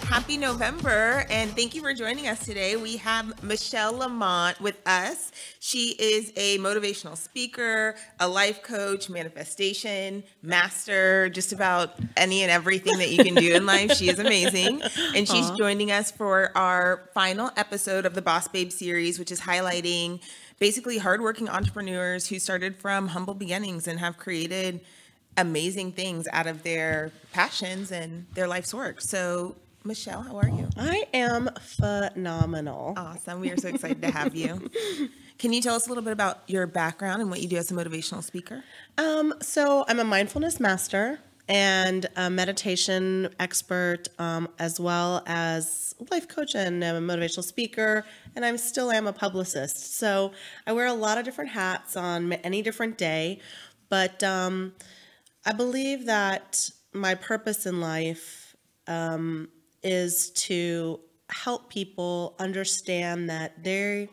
Happy November, and thank you for joining us today. We have Michelle Lamont with us. She is a motivational speaker, a life coach, manifestation master, just about any and everything that you can do in life. She is amazing, and she's joining us for our final episode of the Boss Babe series, which is highlighting basically hardworking entrepreneurs who started from humble beginnings and have created amazing things out of their passions and their life's work. So Michelle, how are you? I am phenomenal. Awesome. We are so excited to have you. Can you tell us a little bit about your background and what you do as a motivational speaker? So I'm a mindfulness master and a meditation expert, as well as a life coach, and I'm a motivational speaker, and I still am a publicist. So I wear a lot of different hats on any different day, but I believe that my purpose in life is to help people understand that they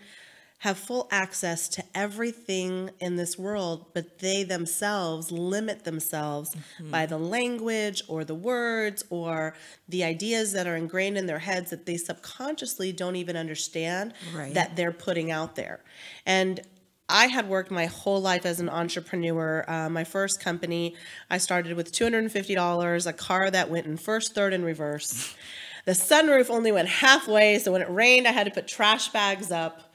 have full access to everything in this world, but they themselves limit themselves by the language or the words or the ideas that are ingrained in their heads that they subconsciously don't even understand that they're putting out there. And I had worked my whole life as an entrepreneur. My first company, I started with $250, a car that went in first, third, and reverse. The sunroof only went halfway, so when it rained, I had to put trash bags up.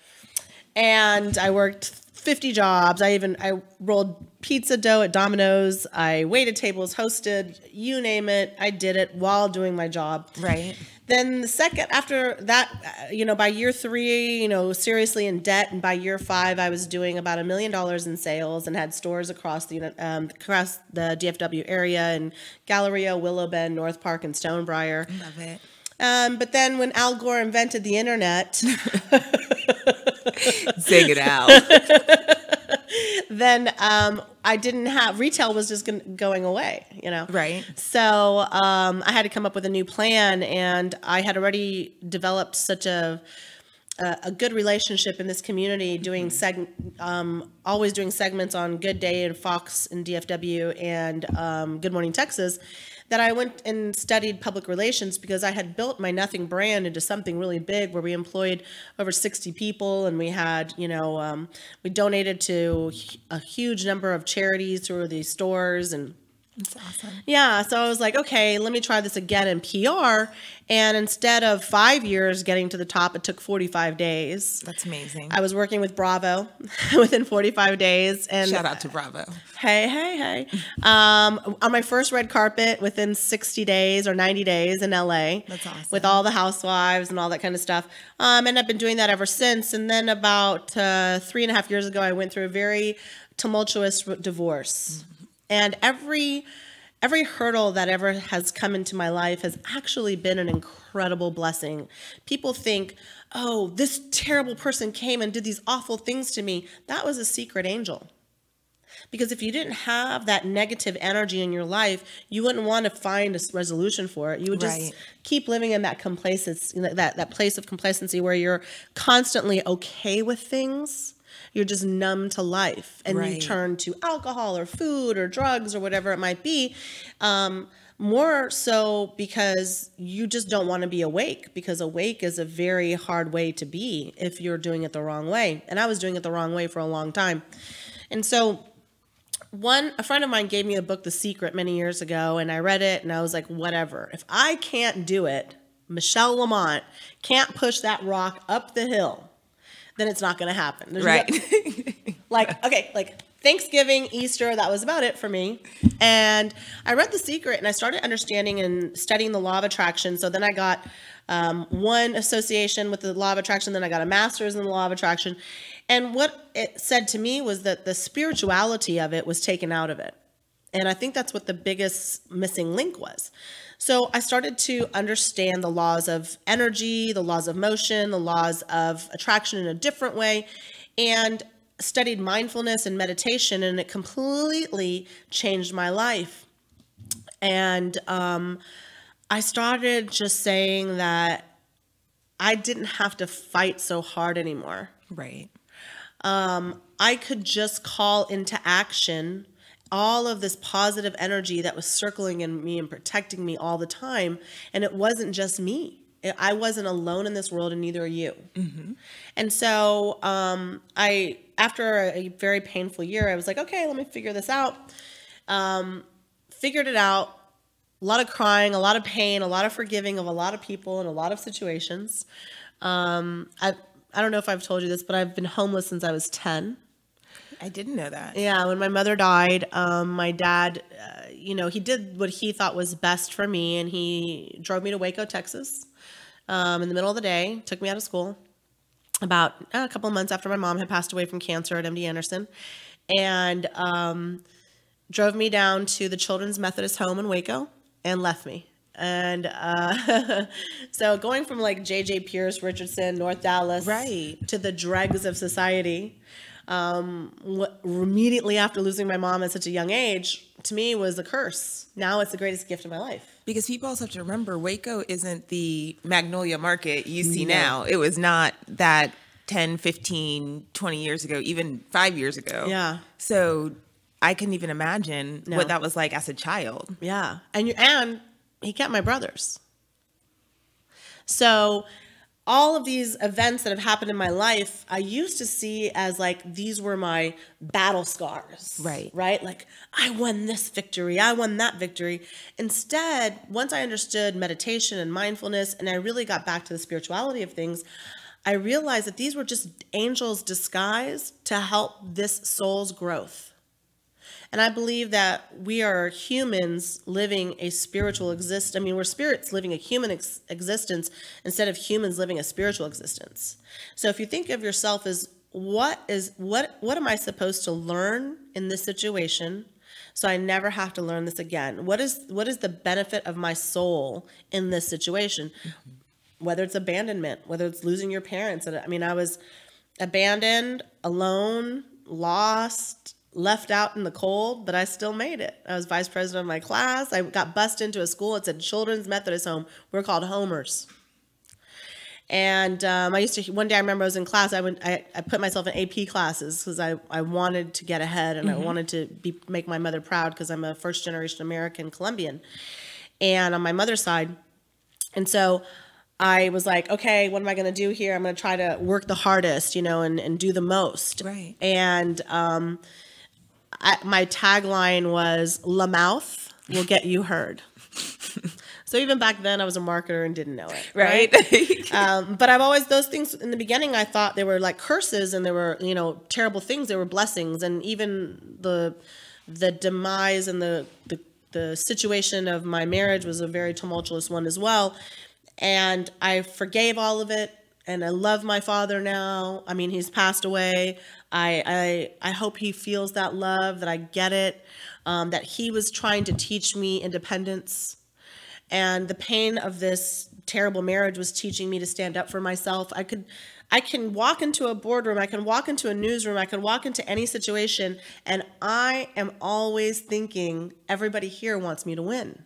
And I worked 50 jobs. I rolled pizza dough at Domino's. I waited tables, hosted, you name it. I did it while doing my job. Right. Then the second after that, by year 3, seriously in debt, and by year 5, I was doing about $1 million in sales and had stores across the DFW area in Galleria, Willow Bend, North Park, and Stonebriar. Love it. But then when Al Gore invented the internet, zig it out. Then I didn't have, retail was just going away, Right. So I had to come up with a new plan, and I had already developed such a good relationship in this community, doing always doing segments on Good Day and Fox and DFW and Good Morning Texas, that I went and studied public relations, because I had built my nothing brand into something really big where we employed over 60 people, and we had, we donated to a huge number of charities through these stores. And that's awesome. Yeah, so I was like, okay, let me try this again in PR. And instead of 5 years getting to the top, it took 45 days. That's amazing. I was working with Bravo within 45 days. And shout out to Bravo. Hey. On my first red carpet within 60 days or 90 days in LA. That's awesome. With all the housewives and all that kind of stuff. And I've been doing that ever since. And then about 3.5 years ago, I went through a very tumultuous divorce. And every hurdle that ever has come into my life has actually been an incredible blessing. People think, oh, this terrible person came and did these awful things to me. That was a secret angel. Because if you didn't have that negative energy in your life, you wouldn't want to find a resolution for it. You would just keep living in that complacency, that place of complacency where you're constantly okay with things. You're just numb to life, and you turn to alcohol or food or drugs or whatever it might be, more so because you just don't want to be awake, because awake is a very hard way to be if you're doing it the wrong way. And I was doing it the wrong way for a long time. And so a friend of mine gave me a book, The Secret, many years ago, and I read it and I was like, whatever. If I can't do it, Michelle Lamont can't push that rock up the hill, then it's not going to happen. There's Thanksgiving, Easter, that was about it for me. And I read The Secret and I started understanding and studying the law of attraction. So then I got one association with the law of attraction. Then I got a master's in the law of attraction. And what it said to me was that the spirituality of it was taken out of it. And I think that's what the biggest missing link was. So I started to understand the laws of energy, the laws of motion, the laws of attraction in a different way, and studied mindfulness and meditation, and it completely changed my life. And I started just saying that I didn't have to fight so hard anymore. Right. I could just call into action all of this positive energy that was circling in me and protecting me all the time. And it wasn't just me. I wasn't alone in this world, and neither are you. Mm-hmm. And so after a very painful year, I was like, okay, let me figure this out. Figured it out. A lot of crying, a lot of pain, a lot of forgiving of a lot of people in a lot of situations. I don't know if I've told you this, but I've been homeless since I was 10. I didn't know that. Yeah, when my mother died, my dad, he did what he thought was best for me, and he drove me to Waco, Texas, in the middle of the day, took me out of school about a couple of months after my mom had passed away from cancer at MD Anderson, and drove me down to the Children's Methodist Home in Waco and left me. And so going from like J.J. Pierce, Richardson, North Dallas, right, to the dregs of society, immediately after losing my mom at such a young age, to me was a curse. Now it's the greatest gift of my life. Because people also have to remember, Waco isn't the Magnolia Market you see now. It was not that 10, 15, 20 years ago, even 5 years ago. Yeah. So I couldn't even imagine what that was like as a child. Yeah. And he kept my brothers. So all of these events that have happened in my life, I used to see as like, these were my battle scars. Right. Right? Like, I won this victory. I won that victory. Instead, once I understood meditation and mindfulness, and I really got back to the spirituality of things, I realized that these were just angels disguised to help this soul's growth. And I believe that we are humans living a spiritual existence. I mean, we're spirits living a human existence instead of humans living a spiritual existence. So if you think of yourself as what am I supposed to learn in this situation so I never have to learn this again? What is the benefit of my soul in this situation? Mm-hmm. Whether it's abandonment, whether it's losing your parents. I mean, I was abandoned, alone, lost, left out in the cold, but I still made it. I was vice president of my class. I got bused into a school. It said Children's Methodist Home. We're called Homers. And one day I remember I was in class. I put myself in AP classes because I wanted to get ahead, and mm-hmm. I wanted to make my mother proud because I'm a first generation American Colombian, and on my mother's side. And so I was like, okay, what am I going to do here? I'm going to try to work the hardest, and do the most. Right. And my tagline was, Lamont will get you heard. So even back then I was a marketer and didn't know it. Right. But I've always, those things in the beginning, I thought they were like curses, and they were, terrible things. They were blessings. And even the demise and the situation of my marriage was a very tumultuous one as well. And I forgave all of it. And I love my father now. I mean, he's passed away. I hope he feels that love, that I get it, that he was trying to teach me independence. And the pain of this terrible marriage was teaching me to stand up for myself. I can walk into a boardroom, I can walk into a newsroom, I can walk into any situation, and I am always thinking everybody here wants me to win.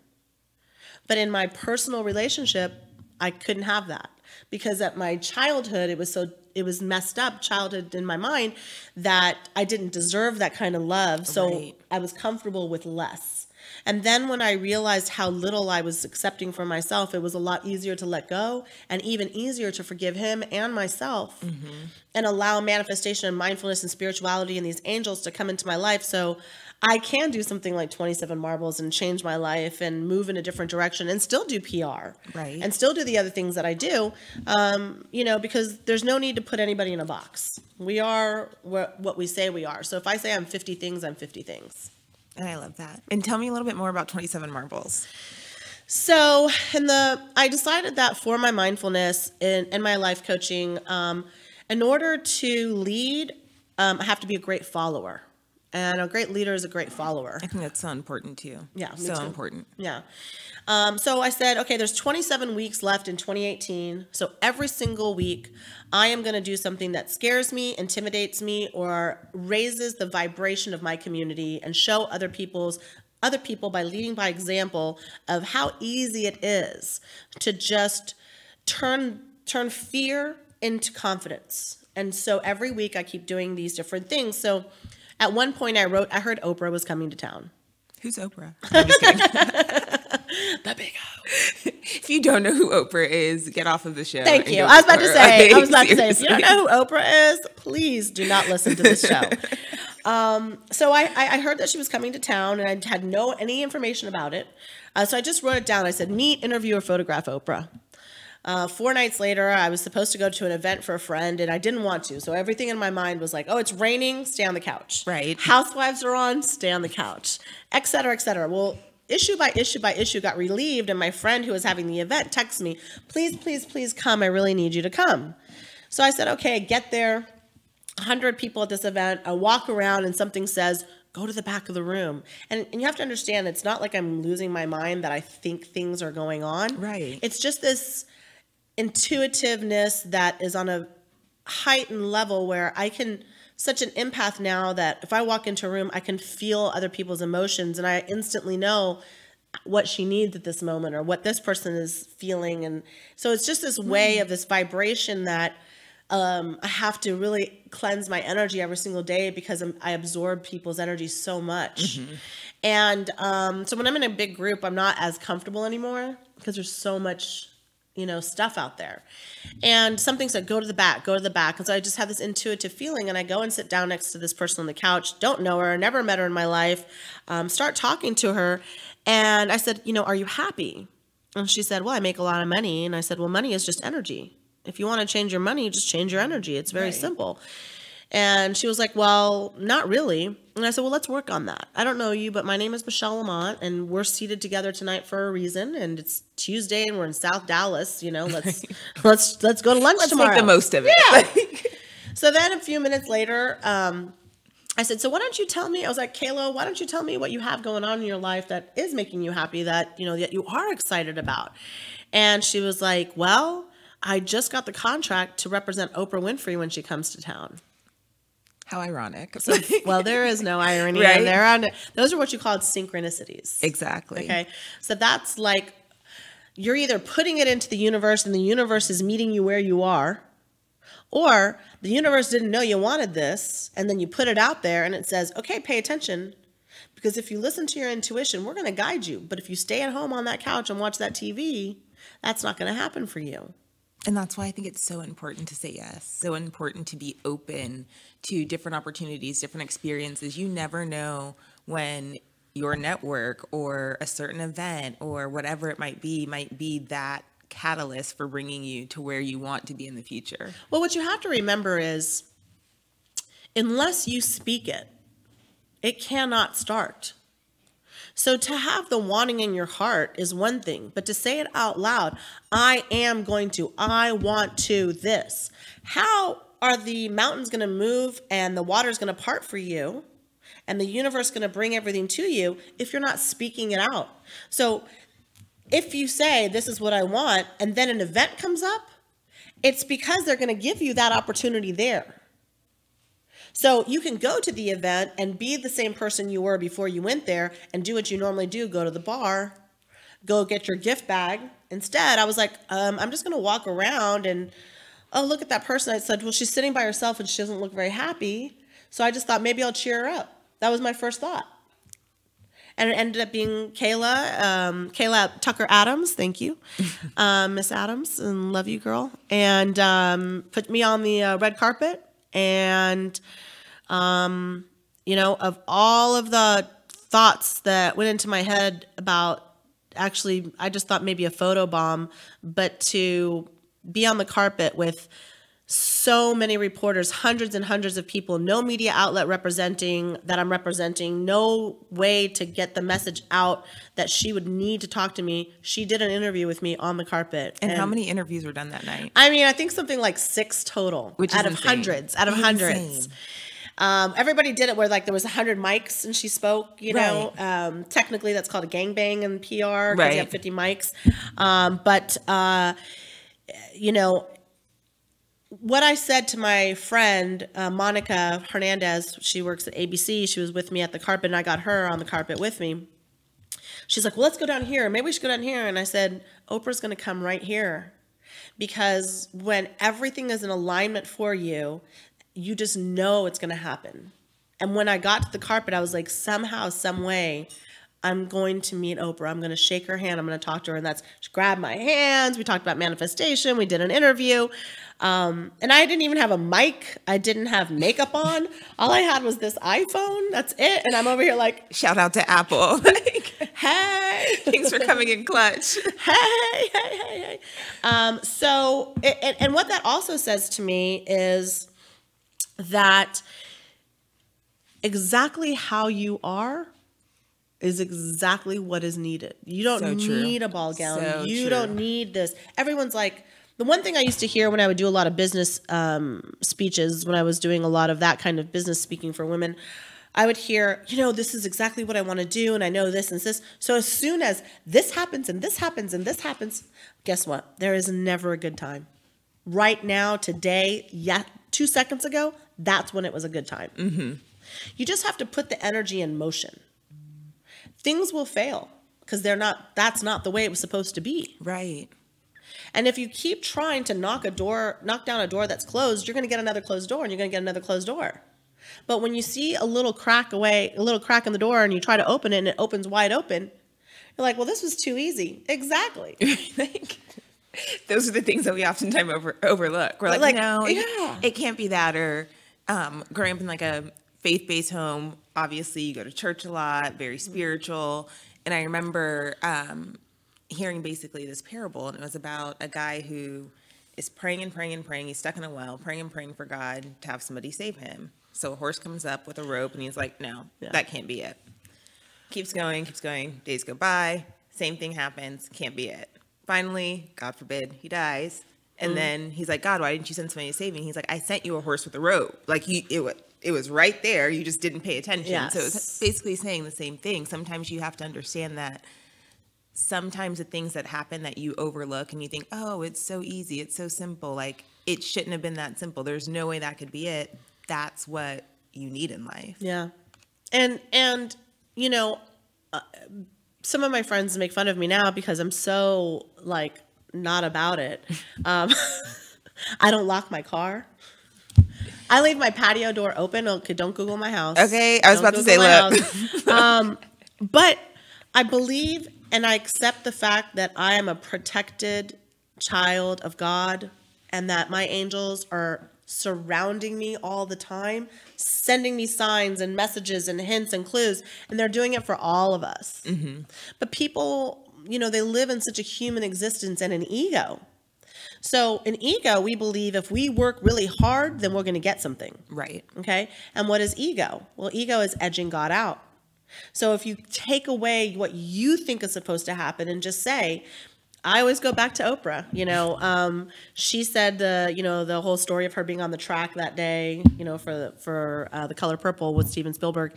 But in my personal relationship, I couldn't have that. Because at my childhood, it was messed up childhood in my mind that I didn't deserve that kind of love. So right. I was comfortable with less. And then when I realized how little I was accepting for myself, it was a lot easier to let go and even easier to forgive him and myself and allow manifestation and mindfulness and spirituality and these angels to come into my life. So I can do something like 27 Marbles and change my life and move in a different direction and still do PR. Right. And still do the other things that I do, because there's no need to put anybody in a box. We are what we say we are. So if I say I'm 50 things, I'm 50 things. And I love that. And tell me a little bit more about 27 Marbles. So I decided that for my mindfulness and my life coaching, in order to lead, I have to be a great follower. And a great leader is a great follower. I think that's so important too. Yeah, so important. Yeah. So I said, okay, there's 27 weeks left in 2018. So every single week, I am going to do something that scares me, intimidates me, or raises the vibration of my community and show other people by leading by example of how easy it is to just turn fear into confidence. And so every week I keep doing these different things. So at one point I heard Oprah was coming to town. Who's Oprah? I'm just kidding. The big O. If you don't know who Oprah is, get off of the show. Thank you. I was about to say, if you don't know who Oprah is, please do not listen to this show. So I heard that she was coming to town and I had any information about it. So I just wrote it down. I said, meet, interview, or photograph Oprah. 4 nights later, I was supposed to go to an event for a friend, and I didn't want to. So everything in my mind was like, oh, it's raining, stay on the couch. Right. Housewives are on, stay on the couch, et cetera, et cetera. Well, issue by issue by issue got relieved, and my friend who was having the event texted me, please, please, please come. I really need you to come. So I said, okay, get there. 100 people at this event. I walk around, and something says, go to the back of the room. And you have to understand, it's not like I'm losing my mind that I think things are going on. Right. It's just this intuitiveness that is on a heightened level where I can, such an empath now that if I walk into a room, I can feel other people's emotions and I instantly know what she needs at this moment or what this person is feeling. And so it's just this way of this vibration that I have to really cleanse my energy every single day because I absorb people's energy so much. And so when I'm in a big group, I'm not as comfortable anymore because there's so much stuff out there. And something said, go to the back, go to the back. And so I just have this intuitive feeling and I go and sit down next to this person on the couch, don't know her, never met her in my life, start talking to her. And I said, are you happy? And she said, well, I make a lot of money. And I said, well, money is just energy. If you want to change your money, just change your energy. It's very simple. And she was like, well, not really. And I said, well, let's work on that. I don't know you, but my name is Michelle Lamont, and we're seated together tonight for a reason. And it's Tuesday, and we're in South Dallas. Let's go to lunch tomorrow. Let's make the most of it. Yeah. So then a few minutes later, I said, so why don't you tell me? I was like, Kayla, why don't you tell me what you have going on in your life that is making you happy, that you are excited about? And she was like, well, I just got the contract to represent Oprah Winfrey when she comes to town. How ironic. So, well, there is no irony. Right? And those are what you call synchronicities. Exactly. Okay. So that's like you're either putting it into the universe and the universe is meeting you where you are, or the universe didn't know you wanted this and then you put it out there and it says, okay, pay attention. Because if you listen to your intuition, we're going to guide you. But if you stay at home on that couch and watch that TV, that's not going to happen for you. And that's why I think it's so important to say yes, so important to be open to different opportunities, different experiences. You never know when your network or a certain event or whatever it might be that catalyst for bringing you to where you want to be in the future. Well, what you have to remember is unless you speak it, it cannot start. So to have the wanting in your heart is one thing, but to say it out loud, I want to this. How are the mountains going to move and the water is going to part for you and the universe going to bring everything to you if you're not speaking it out? So if you say, this is what I want, and then an event comes up, it's because they're going to give you that opportunity there. So you can go to the event and be the same person you were before you went there and do what you normally do, go to the bar, go get your gift bag. Instead, I was like, I'm just going to walk around and, oh, look at that person. I said, well, she's sitting by herself and she doesn't look very happy. So I just thought maybe I'll cheer her up. That was my first thought. And it ended up being Kayla Tucker Adams. Thank you, Miss Adams, and love you, girl. And put me on the red carpet. And, of all of the thoughts that went into my head about, actually, I just thought maybe a photo bomb, but to be on the carpet with so many reporters, hundreds and hundreds of people, no media outlet that I'm representing, no way to get the message out that she would need to talk to me. She did an interview with me on the carpet. And how many interviews were done that night? I mean, I think something like 6 total, which is out of insane. hundreds, out of hundreds. Everybody did it where like there was 100 mics and she spoke, know, technically that's called a gangbang in PR because you have 50 mics. What I said to my friend, Monica Hernandez, she works at ABC. She was with me at the carpet and I got her on the carpet with me. She's like, well, let's go down here. Maybe we should go down here. And I said, Oprah's going to come right here, because when everything is in alignment for you, you just know it's going to happen. And when I got to the carpet, I was like, somehow, some way, I'm going to meet Oprah. I'm going to shake her hand. I'm going to talk to her. And she grabbed my hands. We talked about manifestation. We did an interview. And I didn't even have a mic. I didn't have makeup on. All I had was this iPhone. That's it. And I'm over here like, shout out to Apple. Hey, thanks for coming in clutch. Hey. And what that also says to me is that exactly how you are is exactly what is needed. You don't need a ball gown. You don't need this. Everyone's like, the one thing I used to hear when I would do a lot of business speeches, when I was doing a lot of that kind of business speaking for women, I would hear, this is exactly what I want to do, and I know this and this. So as soon as this happens and this happens and this happens, guess what? There is never a good time. Right now, today, 2 seconds ago, that's when it was a good time. Mm-hmm. You just have to put the energy in motion. Things will fail because that's not the way it was supposed to be. Right. And if you keep trying to knock down a door that's closed, you're going to get another closed door and you're going to get another closed door. But when you see a little crack in the door and you try to open it and it opens wide open, you're like, well, this was too easy. Exactly. Those are the things that we oftentimes overlook. We're like, it can't be that. Or growing up in like a faith-based home, obviously you go to church a lot, very spiritual. And I remember hearing basically this parable, and it was about a guy who is praying and praying and praying. He's stuck in a well, praying and praying for God to have somebody save him. So a horse comes up with a rope, and he's like, no, that can't be it. Keeps going. Days go by. Same thing happens. Can't be it. Finally, God forbid, he dies. And then he's like, God, why didn't you send somebody to save me? He's like, I sent you a horse with a rope. Like, it was right there. You just didn't pay attention. Yes. So it's basically saying the same thing. Sometimes you have to understand that sometimes the things that happen that you overlook and you think, oh, it's so easy. It's so simple. Like, it shouldn't have been that simple. There's no way that could be it. That's what you need in life. Yeah. And some of my friends make fun of me now because I'm so like not about it. I don't lock my car. I leave my patio door open. Okay, don't Google my house. Okay, I was about to say, look. But I believe and I accept the fact that I am a protected child of God and that my angels are surrounding me all the time, sending me signs and messages and hints and clues, and they're doing it for all of us. Mm-hmm. But people, they live in such a human existence and an ego. So in ego, we believe if we work really hard, then we're going to get something. Right. Okay. And what is ego? Well, ego is edging God out. So if you take away what you think is supposed to happen and just say, I always go back to Oprah. She said the whole story of her being on the track that day, for The Color Purple with Steven Spielberg.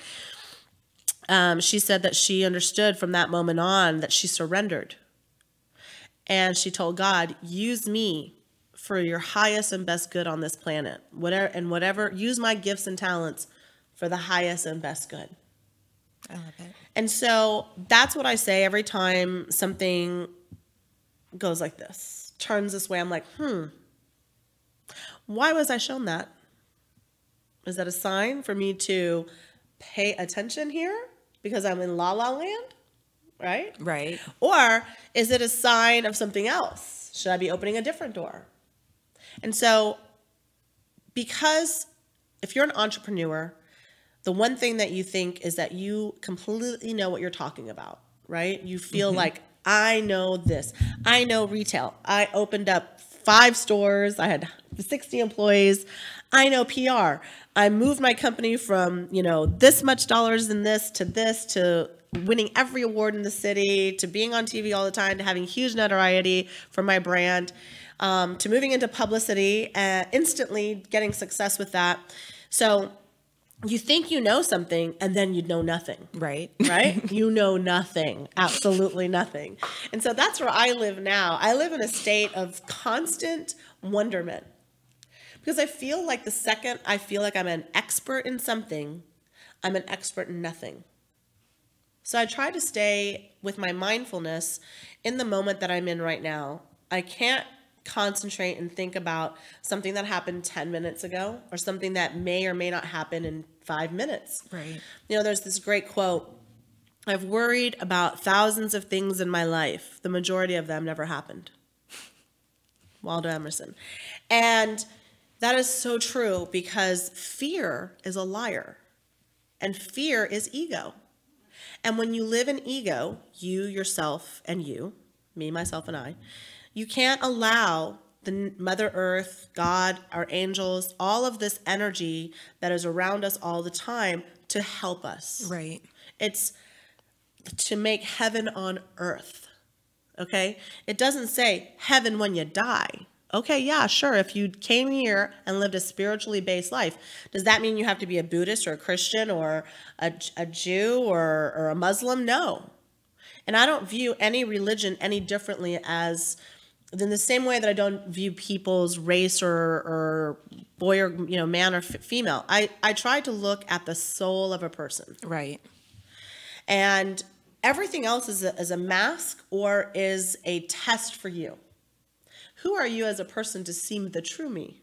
She said that she understood from that moment on that she surrendered. And she told God, use me for your highest and best good on this planet. Whatever, use my gifts and talents for the highest and best good. I love it. And so that's what I say every time something goes like this, turns this way. I'm like, why was I shown that? Is that a sign for me to pay attention here? because I'm in La La Land? Right? Right. Or is it a sign of something else? Should I be opening a different door? And so, because if you're an entrepreneur, the one thing that you think is that you completely know what you're talking about, right? You feel like, I know this. I know retail. I opened up 5 stores. I had 60 employees. I know PR. I moved my company from, this much dollars in this to winning every award in the city, to being on TV all the time, to having huge notoriety for my brand, to moving into publicity and instantly getting success with that. So you think you know something and then you know nothing. Right. Right? You know nothing. Absolutely nothing. And so that's where I live now. I live in a state of constant wonderment. Because I feel like the second I feel like I'm an expert in something, I'm an expert in nothing. So I try to stay with my mindfulness in the moment that I'm in right now. I can't concentrate and think about something that happened 10 minutes ago or something that may or may not happen in 5 minutes. Right. There's this great quote, I've worried about thousands of things in my life. The majority of them never happened. Waldo Emerson. And that is so true because fear is a liar and fear is ego. And when you live in ego, you, yourself, and you, me, myself, and I, you can't allow the Mother Earth, God, our angels, all of this energy that is around us all the time to help us. Right. It's to make heaven on earth, okay? It doesn't say heaven when you die. Okay, yeah, sure. If you came here and lived a spiritually based life, does that mean you have to be a Buddhist or a Christian or a Jew or a Muslim? No. And I don't view any religion any differently as, in the same way that I don't view people's race or boy or man or female. I try to look at the soul of a person. Right. And everything else is a mask or is a test for you. Who are you as a person to see the true me?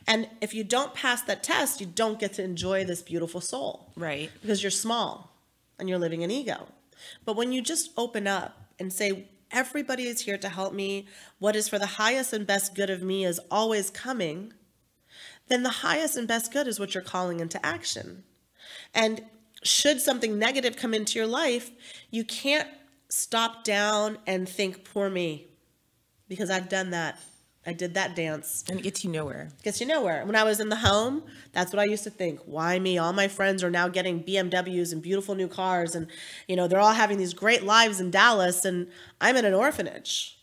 And if you don't pass that test, you don't get to enjoy this beautiful soul. Right. Because you're small and you're living in ego. But when you just open up and say, everybody is here to help me, what is for the highest and best good of me is always coming, then the highest and best good is what you're calling into action. And should something negative come into your life, you can't stop down and think, poor me. Because I've done that. I did that dance. And it gets you nowhere. Gets you nowhere. When I was in the home, that's what I used to think. Why me? All my friends are now getting BMWs and beautiful new cars. And, they're all having these great lives in Dallas. And I'm in an orphanage.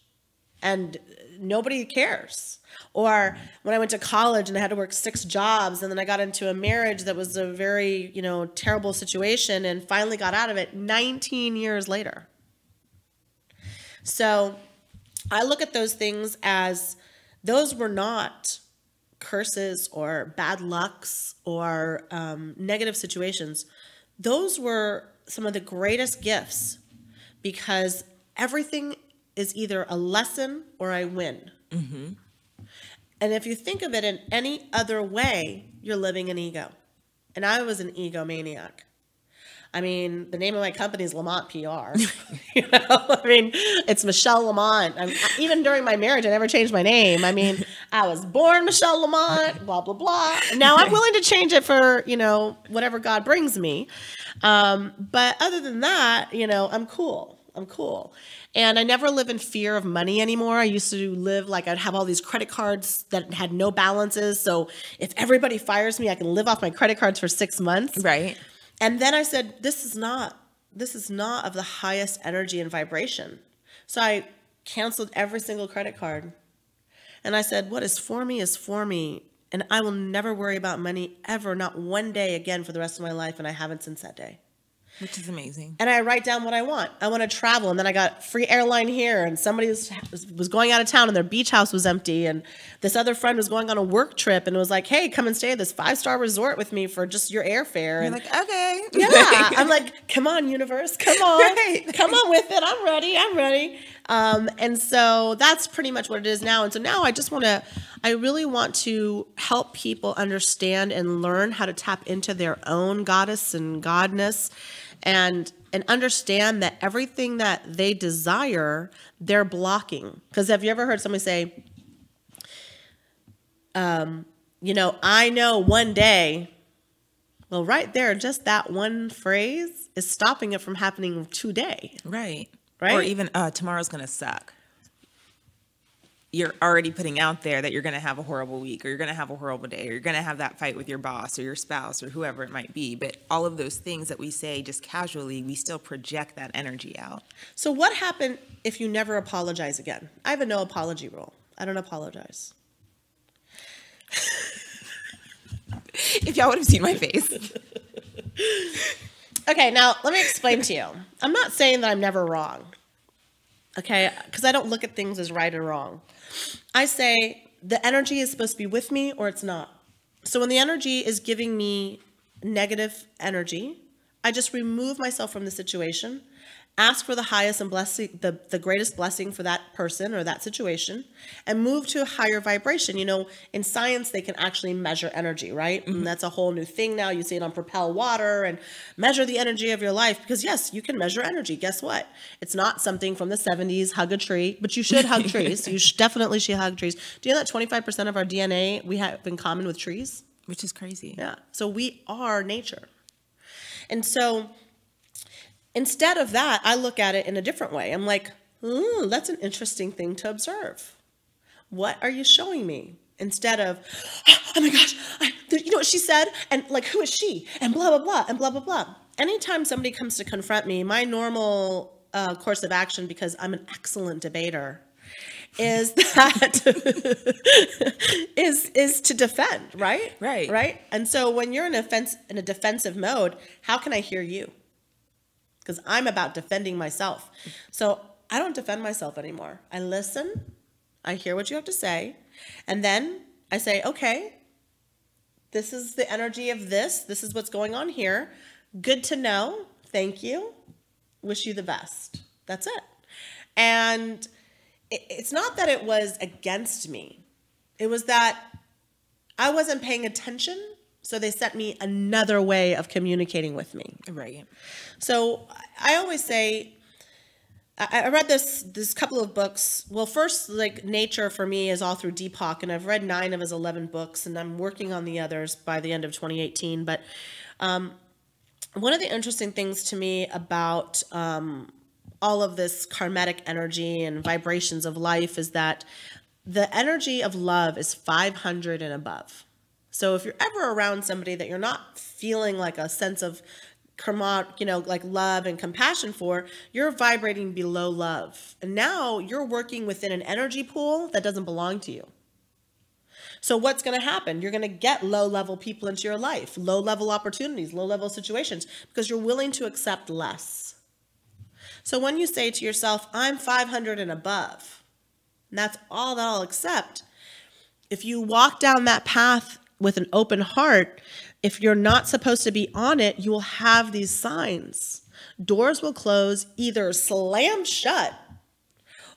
And nobody cares. Or when I went to college and I had to work 6 jobs. And then I got into a marriage that was a very, terrible situation. And finally got out of it 19 years later. So I look at those things as those were not curses or bad lucks or negative situations. Those were some of the greatest gifts because everything is either a lesson or I win. Mm-hmm. And if you think of it in any other way, you're living in ego. And I was an egomaniac. I mean, the name of my company is Lamont PR. It's Michelle Lamont. Even during my marriage, I never changed my name. I was born Michelle Lamont, blah, blah, blah. Now I'm willing to change it for, whatever God brings me. But other than that, I'm cool. I'm cool. And I never live in fear of money anymore. I used to live like I'd have all these credit cards that had no balances. So if everybody fires me, I can live off my credit cards for 6 months. Right. And then I said, this is not of the highest energy and vibration. So I canceled every single credit card. And I said, what is for me is for me. And I will never worry about money ever, not one day again for the rest of my life. And I haven't since that day. Which is amazing. And I write down what I want. I want to travel. And then I got free airline here. And somebody was going out of town and their beach house was empty. And this other friend was going on a work trip and was like, hey, come and stay at this 5-star resort with me for just your airfare. And you're like, okay. Yeah. I'm like, come on, universe. Come on. Right. Come on with it. I'm ready. And so that's pretty much what it is now. And so now I really want to help people understand and learn how to tap into their own goddess and godness, and understand that everything that they desire, they're blocking. Because have you ever heard somebody say, I know one day, well, right there, just that one phrase is stopping it from happening today. Right. Right. Or even tomorrow's going to suck. You're already putting out there that you're going to have a horrible week, or you're going to have a horrible day, or you're going to have that fight with your boss or your spouse or whoever it might be. But all of those things that we say just casually, we still project that energy out. So what happened if you never apologize again? I have a no apology rule. I don't apologize. If y'all would have seen my face. Okay, now let me explain to you. I'm not saying that I'm never wrong, okay? Because I don't look at things as right or wrong. I say the energy is supposed to be with me or it's not. So when the energy is giving me negative energy, I just remove myself from the situation, ask for the highest and blessing, the greatest blessing for that person or that situation, and move to a higher vibration. In science, they can actually measure energy, right? Mm-hmm. And that's a whole new thing now. You see it on Propel Water, and measure the energy of your life, because yes, you can measure energy. Guess what? It's not something from the 70s, hug a tree, but you should hug trees. You definitely should hug trees. Do you know that 25% of our DNA we have in common with trees? Which is crazy. Yeah. So we are nature. And so instead of that, I look at it in a different way. I'm like, that's an interesting thing to observe. What are you showing me? Instead of, oh my gosh, you know what she said? And like, who is she? And blah, blah, blah, and blah, blah, blah. Anytime somebody comes to confront me, my normal course of action, because I'm an excellent debater, is that is to defend, right? Right. Right. And so when you're in a defensive mode, how can I hear you? Because I'm about defending myself. So I don't defend myself anymore. I listen, I hear what you have to say, and then I say, okay, this is the energy of this. This is what's going on here. Good to know. Thank you. Wish you the best. That's it. And it's not that it was against me. It was that I wasn't paying attention. So they sent me another way of communicating with me. Right. So I always say, I read this couple of books. Well, first, like nature for me is all through Deepak, and I've read 9 of his 11 books, and I'm working on the others by the end of 2018. But one of the interesting things to me about all of this karmatic energy and vibrations of life is that the energy of love is 500 and above. So if you're ever around somebody that you're not feeling like a sense of like love and compassion for, you're vibrating below love. And now you're working within an energy pool that doesn't belong to you. So what's going to happen? You're going to get low-level people into your life, low-level opportunities, low-level situations, because you're willing to accept less. So when you say to yourself, I'm 500 and above, and that's all that I'll accept, if you walk down that path with an open heart, if you're not supposed to be on it, you will have these signs. Doors will close, either slammed shut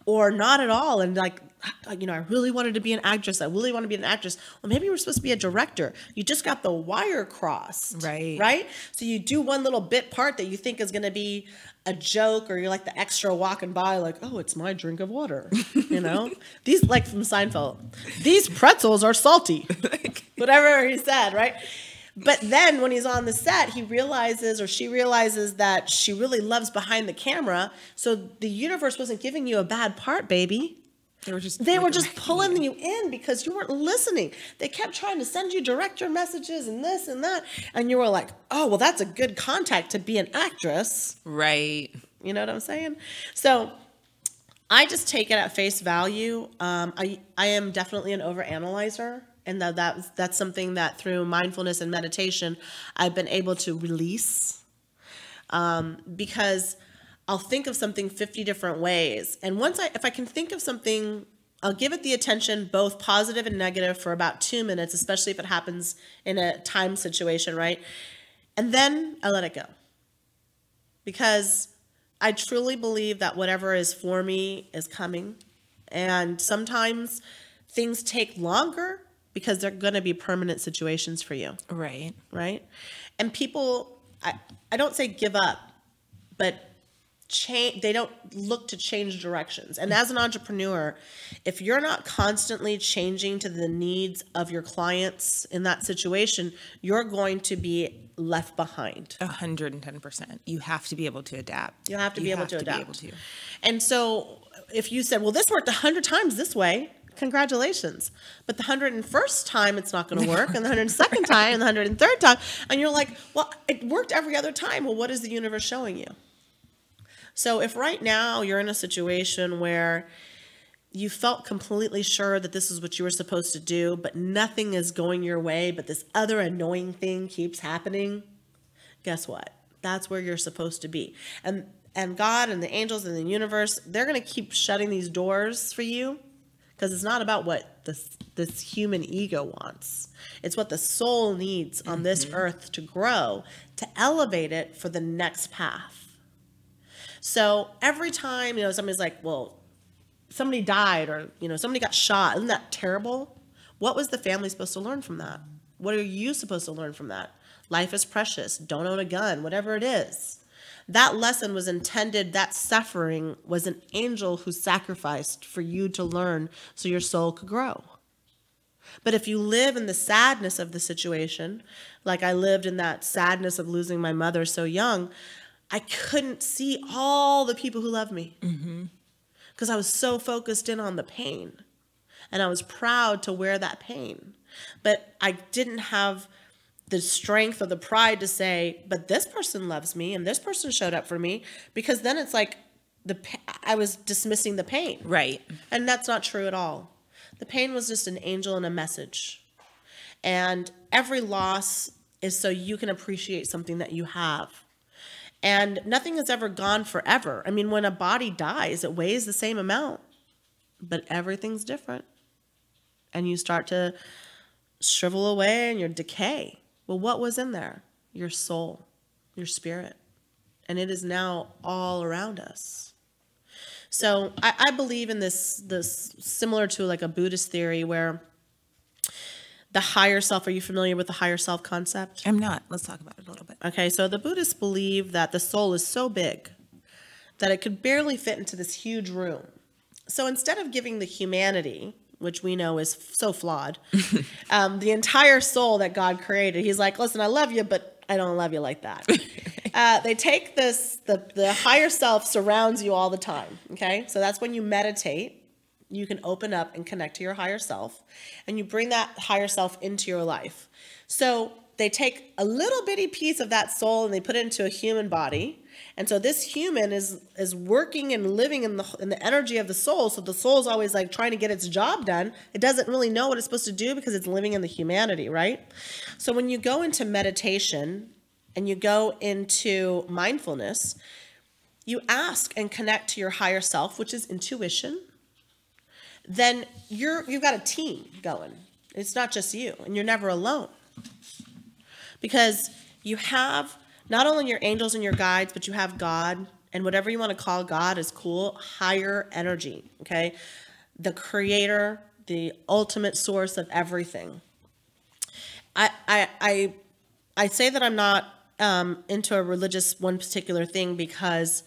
or not at all. And like, I really wanted to be an actress. I really want to be an actress. Well, maybe you were supposed to be a director. You just got the wire crossed. Right. Right? So you do one little bit part that you think is going to be a joke, or you're like the extra walking by like, oh, it's my drink of water. These, like from Seinfeld, these pretzels are salty. Whatever he said, right? But then when he's on the set, he realizes, or she realizes, that she really loves behind the camera. So the universe wasn't giving you a bad part, baby. They were just pulling you in because you weren't listening. They kept trying to send you director messages and this and that. And you were like, oh, well, that's a good contact to be an actress. Right. You know what I'm saying? So I just take it at face value. I am definitely an overanalyzer. And that's something that through mindfulness and meditation, I've been able to release, because I'll think of something 50 different ways. And if I can think of something, I'll give it the attention, both positive and negative, for about 2 minutes, especially if it happens in a time situation, right? And then I let it go. Because I truly believe that whatever is for me is coming. And sometimes things take longer because they're going to be permanent situations for you. Right. Right. And people, I don't say give up, but they don't look to change directions. And as an entrepreneur, if you're not constantly changing to the needs of your clients in that situation, you're going to be left behind. 110%. You have to be able to adapt. You have to be able to adapt. Be able to. And so if you said, well, this worked 100 times this way, congratulations. But the 101st time, it's not going to work. And the 102nd time, and the 103rd time. And you're like, well, it worked every other time. Well, what is the universe showing you? So if right now you're in a situation where you felt completely sure that this is what you were supposed to do, but nothing is going your way, but this other annoying thing keeps happening, guess what? That's where you're supposed to be. And God and the angels and the universe, they're going to keep shutting these doors for you because it's not about what this human ego wants. It's what the soul needs on this earth to grow, to elevate it for the next path. So every time, somebody's like, well, somebody died or, somebody got shot. Isn't that terrible? What was the family supposed to learn from that? What are you supposed to learn from that? Life is precious. Don't own a gun, whatever it is. That lesson was intended, that suffering was an angel who sacrificed for you to learn so your soul could grow. But if you live in the sadness of the situation, like I lived in that sadness of losing my mother so young, I couldn't see all the people who love me because I was so focused in on the pain, and I was proud to wear that pain. But I didn't have the strength or the pride to say, but this person loves me and this person showed up for me, because then it's like I was dismissing the pain. Right. And that's not true at all. The pain was just an angel and a message. And every loss is so you can appreciate something that you have. And nothing has ever gone forever. I mean, when a body dies, it weighs the same amount, but everything's different. And you start to shrivel away and you decay. Well, what was in there? Your soul, your spirit. And it is now all around us. So I believe in this similar to like a Buddhist theory where the higher self, are you familiar with the higher self concept? I'm not. Let's talk about it a little bit. Okay, so the Buddhists believe that the soul is so big that it could barely fit into this huge room. So instead of giving the humanity, which we know is so flawed, the entire soul that God created, he's like, listen, I love you, but I don't love you like that. They take this, the higher self surrounds you all the time, okay? So that's when you meditate. You can open up and connect to your higher self, and you bring that higher self into your life. So they take a little bitty piece of that soul and they put it into a human body. And so this human is working and living in the energy of the soul. So the soul is always like trying to get its job done. It doesn't really know what it's supposed to do because it's living in the humanity, right? So when you go into meditation and you go into mindfulness, you ask and connect to your higher self, which is intuition. Then you've got a team going. It's not just you, and you're never alone. Because you have not only your angels and your guides, but you have God, and whatever you want to call God is cool, higher energy, okay? The creator, the ultimate source of everything. I say that I'm not into a religious one particular thing because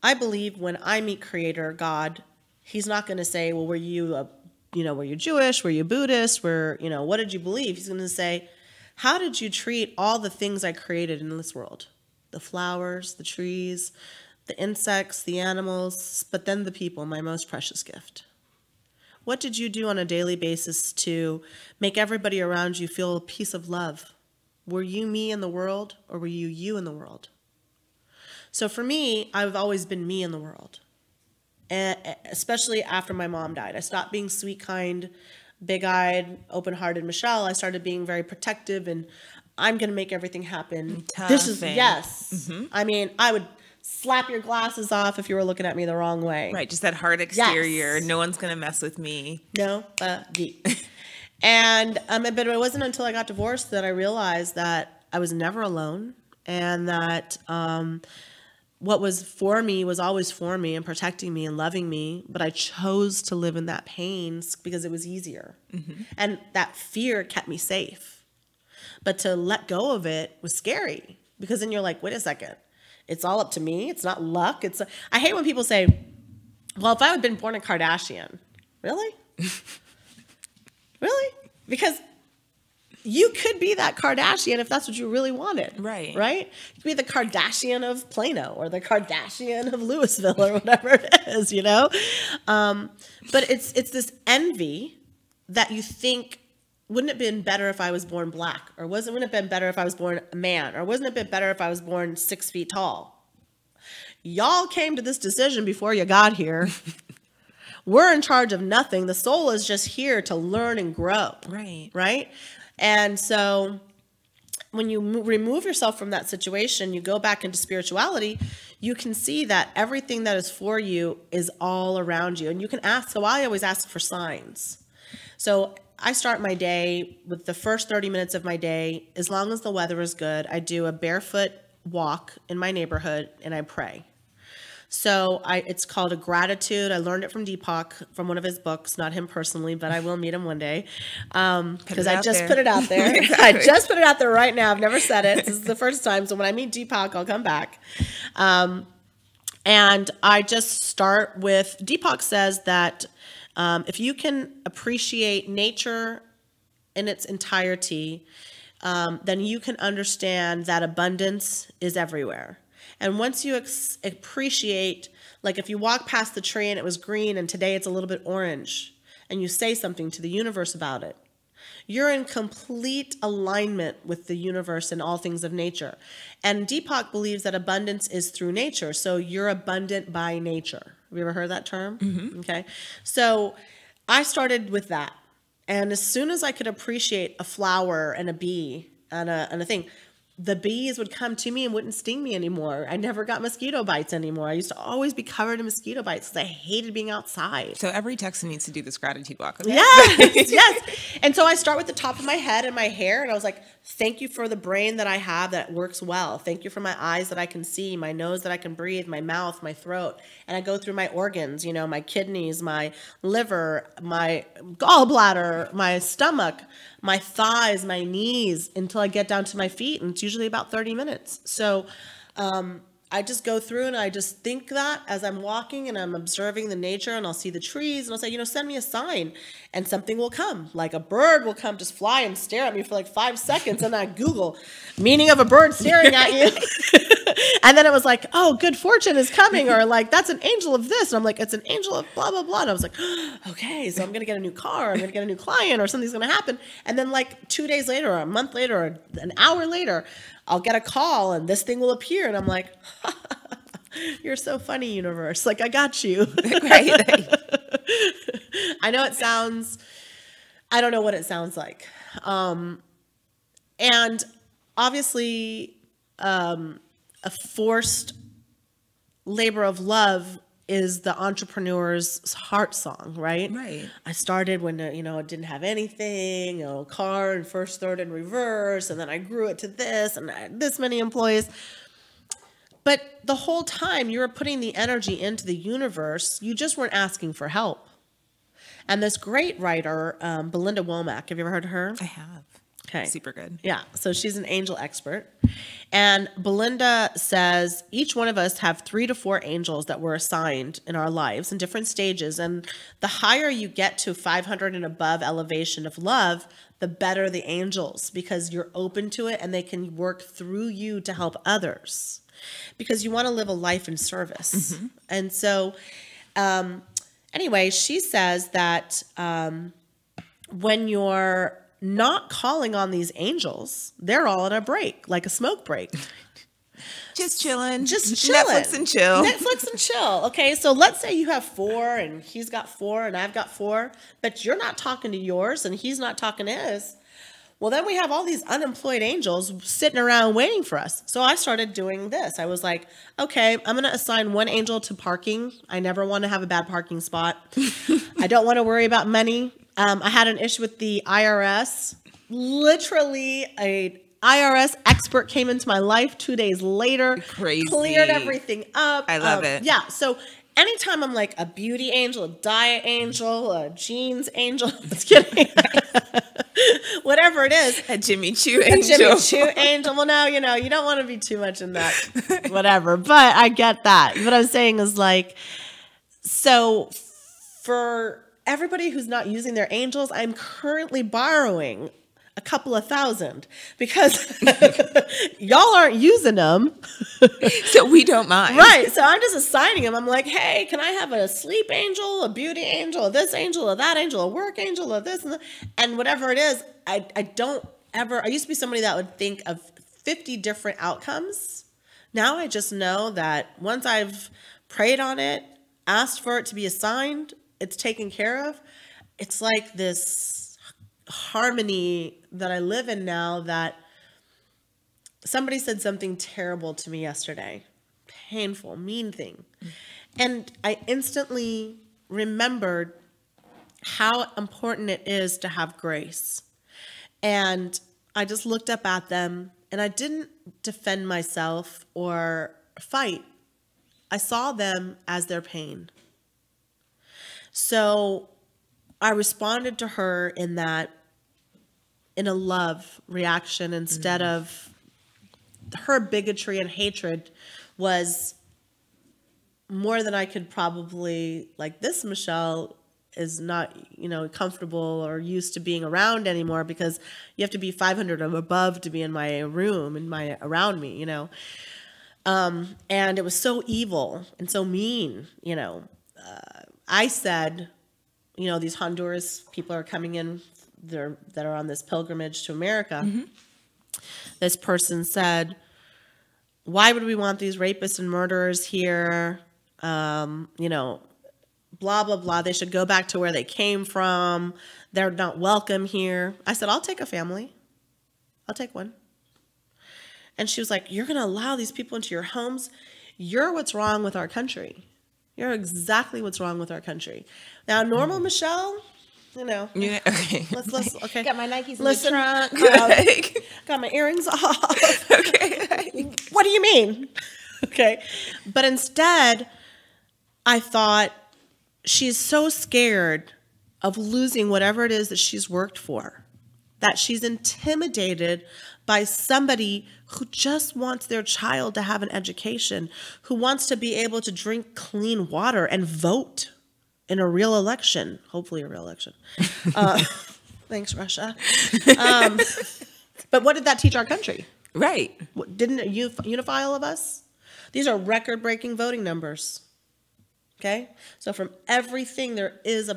I believe when I meet Creator, God, He's not going to say, well, were you Jewish? Were you Buddhist? What did you believe? He's going to say, how did you treat all the things I created in this world? The flowers, the trees, the insects, the animals, but then the people, my most precious gift. What did you do on a daily basis to make everybody around you feel a piece of love? Were you me in the world, or were you you in the world? So for me, I've always been me in the world. And especially after my mom died. I stopped being sweet, kind, big-eyed, open-hearted Michelle. I started being very protective, and I'm going to make everything happen. Yes. Mm-hmm. I mean, I would slap your glasses off if you were looking at me the wrong way. Right, just that hard exterior. Yes. No one's going to mess with me. No, and but it wasn't until I got divorced that I realized that I was never alone, and that what was for me was always for me and protecting me and loving me, but I chose to live in that pain because it was easier. And that fear kept me safe. But to let go of it was scary, because then you're like, wait a second, it's all up to me. It's not luck. I hate when people say, well, if I had been born a Kardashian, really? Really? Because you could be that Kardashian if that's what you really wanted. Right. Right? You could be the Kardashian of Plano or the Kardashian of Louisville or whatever it is, you know? But it's this envy that you think, wouldn't it have been better if I was born black? Or wouldn't it have been better if I was born a man? Or wouldn't it have been better if I was born 6 feet tall? Y'all came to this decision before you got here. We're in charge of nothing. The soul is just here to learn and grow. Right. Right? And so when you remove yourself from that situation, you go back into spirituality, you can see that everything that is for you is all around you. And you can ask, so I always ask for signs. So I start my day with the first 30 minutes of my day. As long as the weather is good, I do a barefoot walk in my neighborhood and I pray. So it's called a gratitude. I learned it from Deepak, from one of his books, not him personally, but I will meet him one day. Because I just put it out there. Exactly. I just put it out there right now. I've never said it. This is the first time. So when I meet Deepak, I'll come back. And I just start with, Deepak says that if you can appreciate nature in its entirety, then you can understand that abundance is everywhere. And once you appreciate, like if you walk past the tree and it was green and today it's a little bit orange, and you say something to the universe about it, you're in complete alignment with the universe and all things of nature. And Deepak believes that abundance is through nature. So you're abundant by nature. Have you ever heard that term? Mm-hmm. Okay. So I started with that. And as soon as I could appreciate a flower and a bee and a thing, the bees would come to me and wouldn't sting me anymore. I never got mosquito bites anymore. I used to always be covered in mosquito bites because I hated being outside. So every Texan needs to do this gratitude walk. Okay? Yes, yes. And so I start with the top of my head and my hair, and I was like, thank you for the brain that I have that works well. Thank you for my eyes that I can see, my nose that I can breathe, my mouth, my throat. And I go through my organs, you know, my kidneys, my liver, my gallbladder, my stomach, my thighs, my knees, until I get down to my feet. And it's usually about 30 minutes. So I just go through and I just think that as I'm walking and I'm observing the nature, and I'll see the trees and I'll say, you know, send me a sign, and something will come. Like a bird will come, just fly and stare at me for like 5 seconds, and I Google meaning of a bird staring at you. And then it was like, oh, good fortune is coming, or like, that's an angel of this. And I'm like, it's an angel of blah, blah, blah. And I was like, okay, so I'm going to get a new car, I'm going to get a new client, or something's going to happen. And then like 2 days later, or a month later, or an hour later, I'll get a call and this thing will appear. And I'm like, you're so funny, universe. Like, I got you. Right. I know it sounds, I don't know what it sounds like. And obviously, a forced labor of love is the entrepreneur's heart song, right? Right. I started when, you know, I didn't have anything, you know, car and first, third, and reverse. And then I grew it to this, and I had this many employees. But the whole time you were putting the energy into the universe, you just weren't asking for help. And this great writer, Belinda Womack, have you ever heard of her? I have. Okay. Super good. Yeah. So she's an angel expert. And Belinda says each one of us have 3 to 4 angels that were assigned in our lives in different stages. And the higher you get to 500 and above elevation of love, the better the angels, because you're open to it and they can work through you to help others, because you want to live a life in service. Mm-hmm. And so anyway, she says that when you're not calling on these angels, they're all on a break, like a smoke break. Just chilling. Just chilling. Netflix and chill. Netflix and chill. Okay, so let's say you have 4 and he's got 4 and I've got 4, but you're not talking to yours and he's not talking to his. Well, then we have all these unemployed angels sitting around waiting for us. So I started doing this. I was like, okay, I'm going to assign 1 angel to parking. I never want to have a bad parking spot. I don't want to worry about money. I had an issue with the IRS. Literally IRS expert came into my life 2 days later. Crazy. Cleared everything up. I love it. Yeah. So anytime I'm like a beauty angel, a diet angel, a jeans angel, just kidding. Whatever it is. A Jimmy Choo angel. A Jimmy Choo angel. Well, now, you don't want to be too much in that, whatever. But I get that. What I'm saying is like, so for everybody who's not using their angels, I'm currently borrowing a couple of $1,000 because y'all aren't using them. So we don't mind. Right. So I'm just assigning them. I'm like, hey, can I have a sleep angel, a beauty angel, a this angel, a that angel, a work angel, a this and that? And whatever it is, I don't ever, I used to be somebody that would think of 50 different outcomes. Now I just know that once I've prayed on it, asked for it to be assigned, it's taken care of. It's like this harmony that I live in now, that somebody said something terrible to me yesterday, painful, mean thing. And I instantly remembered how important it is to have grace. And I just looked up at them and I didn't defend myself or fight. I saw them as their pain. So I responded to her in a love reaction instead of her bigotry and hatred was more than I could probably, like, this Michelle is not, comfortable or used to being around anymore because you have to be 500 or above to be in my room, around me, and it was so evil and so mean, I said, these Honduras people are coming in that are on this pilgrimage to America. Mm-hmm. This person said, why would we want these rapists and murderers here? Blah, blah, blah. They should go back to where they came from. They're not welcome here. I said, I'll take a family. I'll take one. And she was like, you're going to allow these people into your homes? You're what's wrong with our country. You're exactly what's wrong with our country. Now, normal Michelle, Yeah, okay. Let's okay. Got my Nikes in Listen, the trunk. Got my earrings off. Okay. What do you mean? Okay. But instead, I thought she's so scared of losing whatever it is that she's worked for, that she's intimidated by somebody who just wants their child to have an education, who wants to be able to drink clean water and vote in a real election, hopefully a real election. Thanks, Russia. But what did that teach our country? Right. Didn't it unify all of us? These are record-breaking voting numbers. Okay? So from everything, there is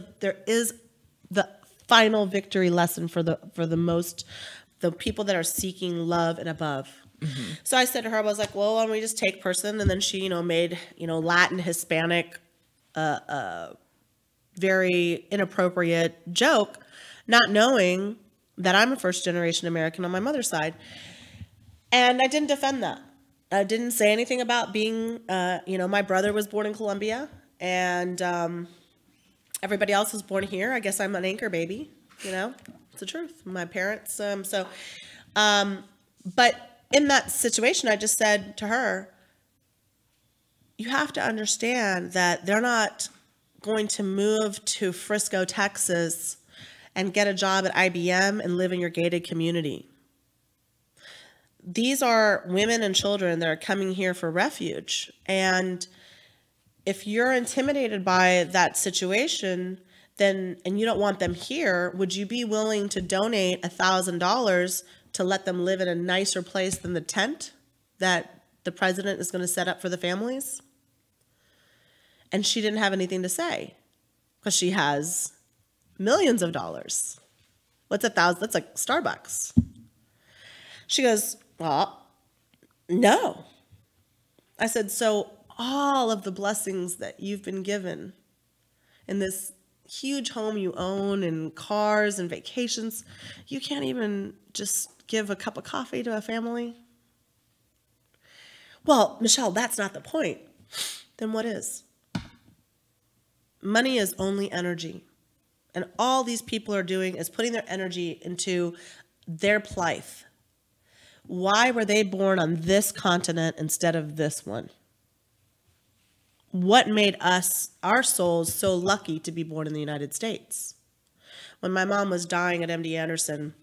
the final victory lesson for the people that are seeking love and above. Mm-hmm. So I said to her, I was like, well, why don't we just take person? And then she, made, Latin, Hispanic, very inappropriate joke, not knowing that I'm a first-generation American on my mother's side. And I didn't defend that. I didn't say anything about being, my brother was born in Colombia, and everybody else was born here. I guess I'm an anchor baby, It's the truth. My parents, but in that situation, I just said to her, you have to understand that they're not going to move to Frisco, Texas and get a job at IBM and live in your gated community. These are women and children that are coming here for refuge. And if you're intimidated by that situation, and you don't want them here, would you be willing to donate $1,000 to let them live in a nicer place than the tent that the president is going to set up for the families? And she didn't have anything to say because she has millions of dollars. What's $1,000? That's like Starbucks. She goes, well, no. I said, so all of the blessings that you've been given in this huge home you own and cars and vacations, you can't even just give a cup of coffee to a family? Well, Michelle, that's not the point. Then what is? Money is only energy. And all these people are doing is putting their energy into their plight. Why were they born on this continent instead of this one? What made us, our souls, so lucky to be born in the United States? When my mom was dying at MD Anderson,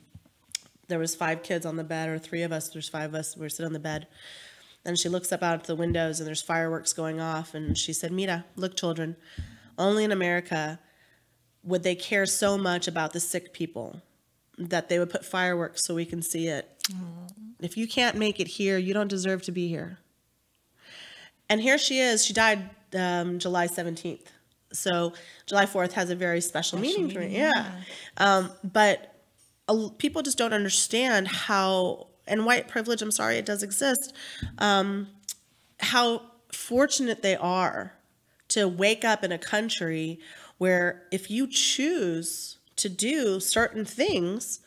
there was 5 kids on the bed, or 3 of us, there's 5 of us, we were sitting on the bed. And she looks up out the windows and there's fireworks going off. And she said, Mira, look, children, only in America would they care so much about the sick people that they would put fireworks so we can see it. If you can't make it here, you don't deserve to be here. And here she is. She died July 17th. So July 4th has a very special meaning for me. Yeah. But people just don't understand how, and white privilege, I'm sorry, it does exist, how fortunate they are to wake up in a country where if you choose to do certain things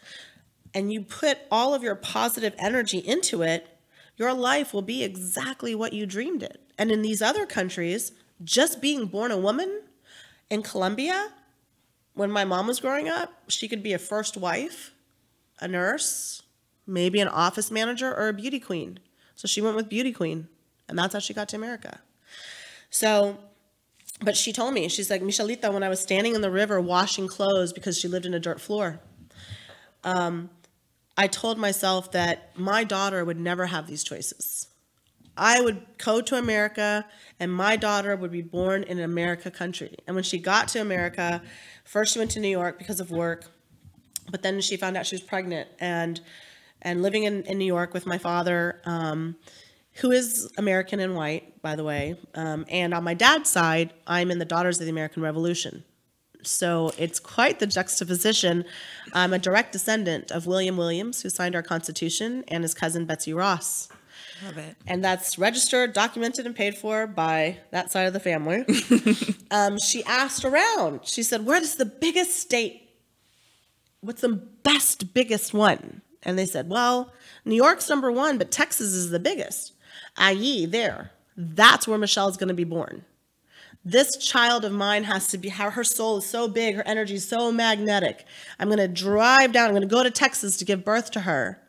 and you put all of your positive energy into it, your life will be exactly what you dreamed it. And in these other countries, just being born a woman in Colombia, when my mom was growing up, she could be a first wife, a nurse, maybe an office manager, or a beauty queen. So she went with beauty queen, and that's how she got to America. So, but she told me, she's like, Michelita, when I was standing in the river washing clothes because she lived in a dirt floor, I told myself that my daughter would never have these choices. I would go to America and my daughter would be born in an America country. And when she got to America, first she went to New York because of work, but then she found out she was pregnant and living in New York with my father, who is American and white, by the way. And on my dad's side, I'm in the Daughters of the American Revolution. So it's quite the juxtaposition. I'm a direct descendant of William Williams, who signed our Constitution, and his cousin Betsy Ross. Love it. And that's registered, documented, and paid for by that side of the family. She asked around. She said, what is the biggest state? What's the best, biggest one? And they said, well, New York's number 1, but Texas is the biggest. Allí, there. That's where Michelle's going to be born. This child of mine has to be, her soul is so big, her energy is so magnetic. I'm going to drive down, I'm going to go to Texas to give birth to her,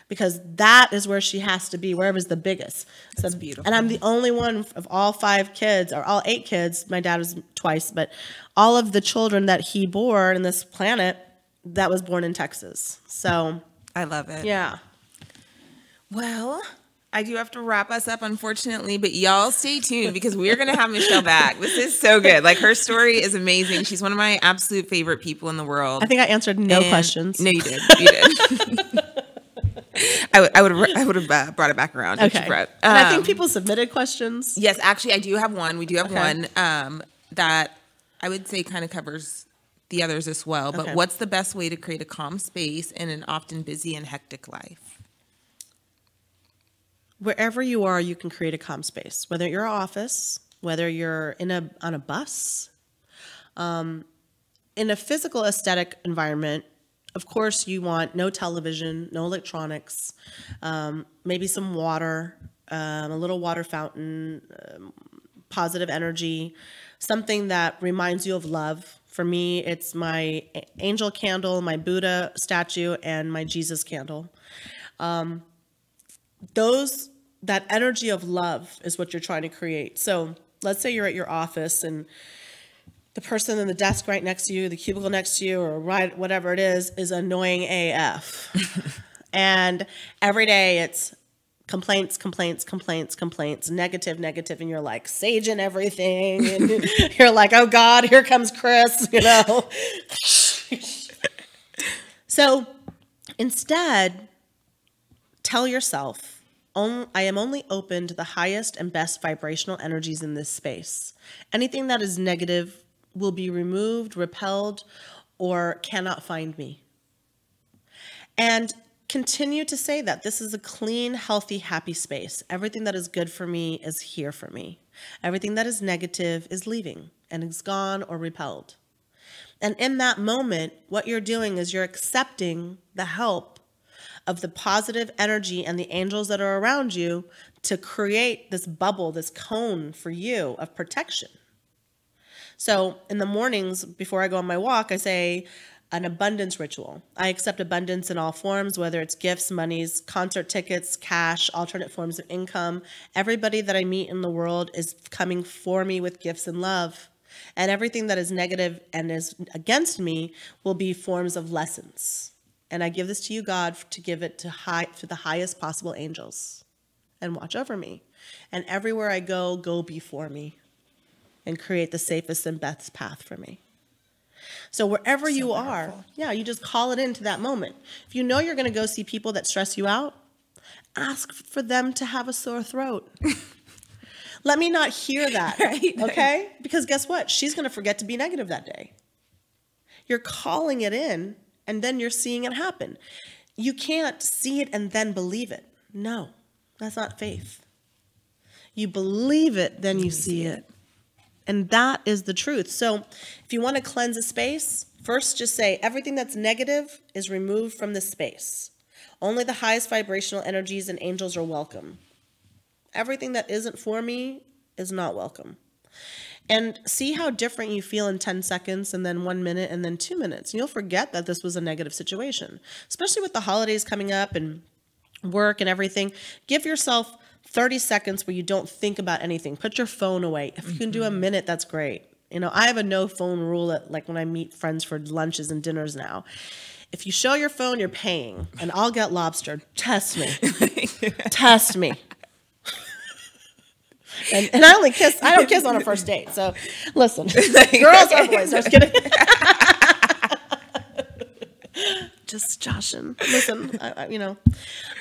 because that is where she has to be, wherever's the biggest. That's beautiful. And I'm the only one of all 5 kids, or all 8 kids, my dad was twice, but all of the children that he bore in this planet that was born in Texas. So I love it. Yeah. Well, I do have to wrap us up, unfortunately, but y'all stay tuned because we're going to have Michelle back. This is so good. Like, her story is amazing. She's one of my absolute favorite people in the world. I think I answered no questions. No, you did. You did. I would have brought it back around. Okay. And I think people submitted questions. Yes, actually, I do have one. We do have one that I would say kind of covers the others as well. But what's the best way to create a calm space in an often busy and hectic life? Wherever you are, you can create a calm space. Whether you're in an office, whether you're on a bus, in a physical aesthetic environment. Of course, you want no television, no electronics, maybe some water, a little water fountain, positive energy, something that reminds you of love. For me, it's my angel candle, my Buddha statue, and my Jesus candle. That energy of love is what you're trying to create. So let's say you're at your office and the person in the desk right next to you, the cubicle next to you, or whatever it is annoying AF. And every day it's complaints, negative, and you're like saging everything, and you're like, oh God, here comes Chris, you know. So instead, tell yourself, I am only open to the highest and best vibrational energies in this space. Anything that is negative will be removed, repelled, or cannot find me. And continue to say that this is a clean, healthy, happy space. Everything that is good for me is here for me. Everything that is negative is leaving and is gone or repelled. And in that moment, what you're doing is you're accepting the help of the positive energy and the angels that are around you to create this bubble, this cone for you of protection. So in the mornings before I go on my walk, I say, an abundance ritual. I accept abundance in all forms, whether it's gifts, monies, concert tickets, cash, alternate forms of income. Everybody that I meet in the world is coming for me with gifts and love. And everything that is negative and is against me will be forms of lessons. And I give this to you, God, to give it to the highest possible angels and watch over me. And everywhere I go, go before me and create the safest and best path for me. So wherever you are, you just call it into that moment. If you know you're going to go see people that stress you out, ask for them to have a sore throat. Let me not hear that, okay? Because guess what? She's going to forget to be negative that day. You're calling it in, and then you're seeing it happen. You can't see it and then believe it. No, that's not faith. You believe it, then you see it. And that is the truth. So if you want to cleanse a space, first just say everything that's negative is removed from the space. Only the highest vibrational energies and angels are welcome. Everything that isn't for me is not welcome. And see how different you feel in 10 seconds and then 1 minute and then 2 minutes. And you'll forget that this was a negative situation, especially with the holidays coming up and work and everything. Give yourself 30 seconds where you don't think about anything. Put your phone away. If you can do a minute, that's great. You know, I have a no phone rule at, like, when I meet friends for lunches and dinners now. If you show your phone, you're paying, and I'll get lobstered. Test me. Test me. And I don't kiss on a first date. So listen, girls or boys, I was kidding. Just joshing. Listen,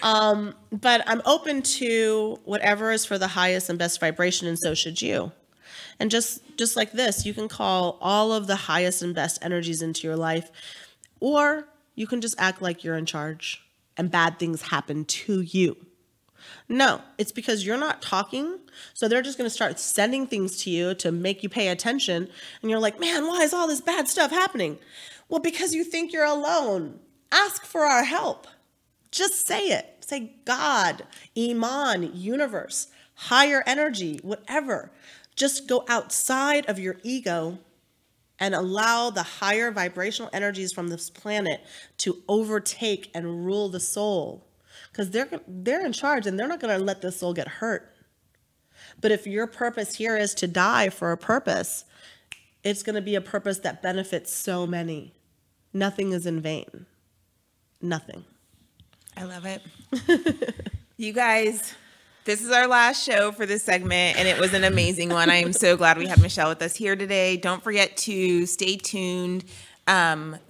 but I'm open to whatever is for the highest and best vibration, and so should you. And just like this, you can call all of the highest and best energies into your life, or you can just act like you're in charge and bad things happen to you. No, it's because you're not talking, so they're just going to start sending things to you to make you pay attention, and you're like, man, why is all this bad stuff happening? Well, because you think you're alone. Ask for our help. Just say it. Say God, Iman, universe, higher energy, whatever. Just go outside of your ego and allow the higher vibrational energies from this planet to overtake and rule the soul. Because they're in charge, and they're not going to let the soul get hurt. But if your purpose here is to die for a purpose, it's going to be a purpose that benefits so many. Nothing is in vain. Nothing. I love it. You guys, this is our last show for this segment, and it was an amazing one. I am so glad we have Michelle with us here today. Don't forget to stay tuned.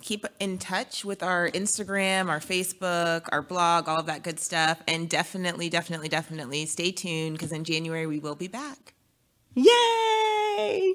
Keep in touch with our Instagram, our Facebook, our blog, all of that good stuff. And definitely stay tuned, because in January we will be back. Yay!